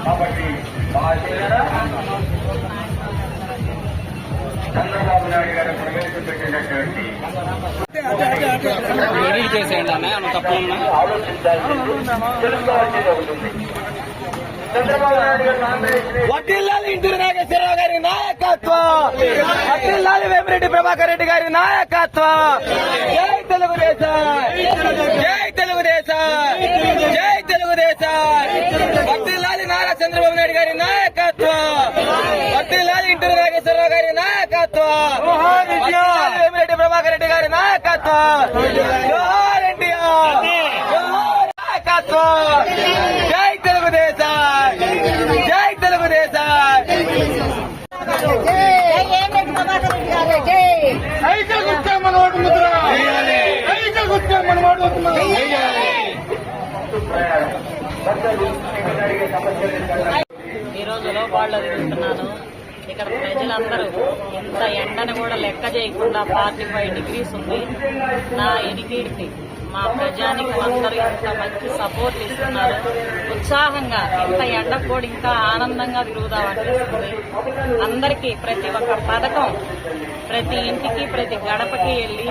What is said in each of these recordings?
కాబట్టి చంద్రబాబు నాయుడు గారు ప్రవేశపెట్టినటువంటి ఆలోచించాల్సింది ఉంటుంది. చంద్రబాబు నాయుడు గారు వడ్డిల్లాలి ఇంటూరు నాగేశ్వరరావు గారి నాయకత్వం, వడ్డిల్లాలి వేమిరెడ్డి ప్రభాకర్ రెడ్డి గారి నాయకత్వం. జై తెలుగుదేశం, జై తెలుగుదేశం, జై తెలుగుదేశం. వడ్డిల్లాలి నారా చంద్రబాబు నాయుడు గారి నాయకత్వం, వడ్డిల్లాలి ఇంటూరు నాగేశ్వరరావు గారి నాయకత్వం, వడ్డిల్లాలి వేమిరెడ్డి ప్రభాకర్ రెడ్డి గారి నాయకత్వం. జోహార్ ఎన్టీఆర్, జోహార్ నాయకత్వం. జై తెలుగుదేశం, జై తెలుగుదేశం. ఈ రోజులో వాళ్ళు తిరుగుతున్నాను. ఇక్కడ ప్రజలందరూ ఇంత ఎండను కూడా లెక్క చేయకుండా 45 డిగ్రీస్ ఉంది. నా ఎనికిడికి మా ప్రజానికి అందరూ ఇంత మంచి సపోర్ట్ ఇస్తున్నారు. ఉత్సాహంగా ఇంత ఎండకు కూడా ఇంకా ఆనందంగా తిరుగుదామనిపిస్తుంది. అందరికీ ప్రతి ఒక్క పథకం ప్రతి ఇంటికి ప్రతి గడపకి వెళ్లి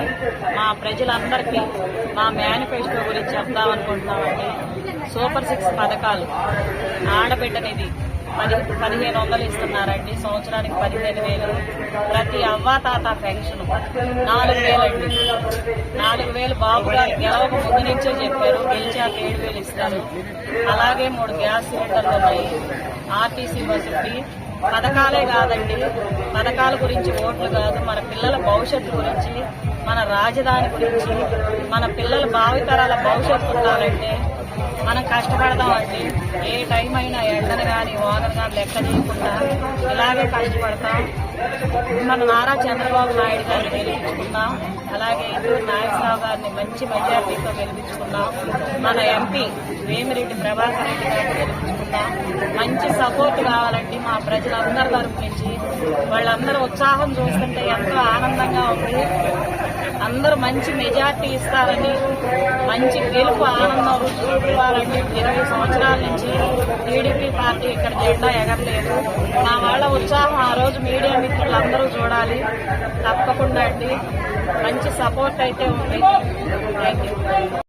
మా ప్రజలందరికీ మా మేనిఫెస్టో గురించి చెప్దామనుకుంటున్నామండి. సూపర్ 6 పథకాలు, ఆడబిడ్డనిది 1500 ఇస్తున్నారండి, సంవత్సరానికి 15,000. ప్రతి అవ్వాతాత పెన్షన్ 4,000 అండి. 4,000 బాబు గారు గెలవక ముందు నుంచే చెప్పారు, గెలిచాక 7,000 ఇస్తారు. అలాగే 3 గ్యాస్ సిలిండర్లు ఉన్నాయి. RTC bus free. పథకాలే కాదండి, పథకాల గురించి ఓట్లు కాదు, మన పిల్లల భవిష్యత్తు గురించి, మన రాజధాని గురించి, మన పిల్లల భావితరాల భవిష్యత్తు ఉండాలంటే మనం కష్టపడదామండి. ఏ టైం అయినా ఎండను కానీ వానను కానీ లెక్క చేయకుండా ఇలాగే కష్టపడతాం. మన నారా చంద్రబాబు నాయుడు గారిని గెలిపించుకున్నాం. అలాగే ఇంటూరు నాగేశ్వరరావు గారిని మంచి మెజార్టీతో గెలిపించుకున్నాం. మన ఎంపీ వేమిరెడ్డి ప్రభాకర్ రెడ్డి గారిని గెలిపించుకున్నాం. మంచి సపోర్ట్ కావాలండి మా ప్రజలందరి తరపు నుంచి. వాళ్ళందరూ ఉత్సాహం చూస్తుంటే ఎంతో ఆనందంగా ఉంది. అందరూ మంచి మెజార్టీ ఇస్తారని, మంచి గెలుపు ఆనందం చూడాలని. 20 సంవత్సరాల నుంచి టీడీపీ పార్టీ ఇక్కడ జెండా ఎగరలేదు. మా వాళ్ళ ఉత్సాహం ఆ రోజు మీడియా మిత్రులందరూ చూడాలి తప్పకుండా అండి. మంచి సపోర్ట్ అయితే ఉంది. Thank you.